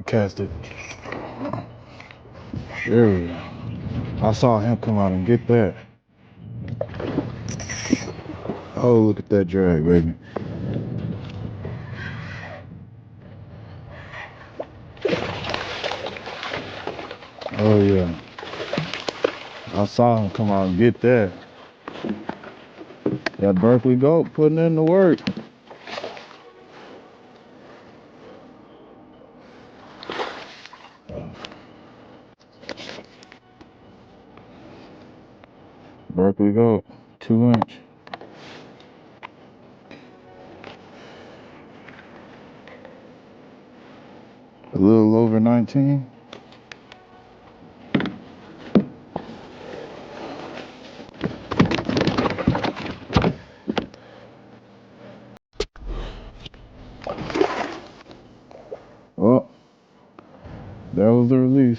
broadcasted. There we go. I saw him come out and get that. Oh, look at that drag, baby. Oh, yeah. I saw him come out and get that. That Berkeley goat putting in the work. Berkeley goat, 2-inch. A little over 19. Oh, that was the release.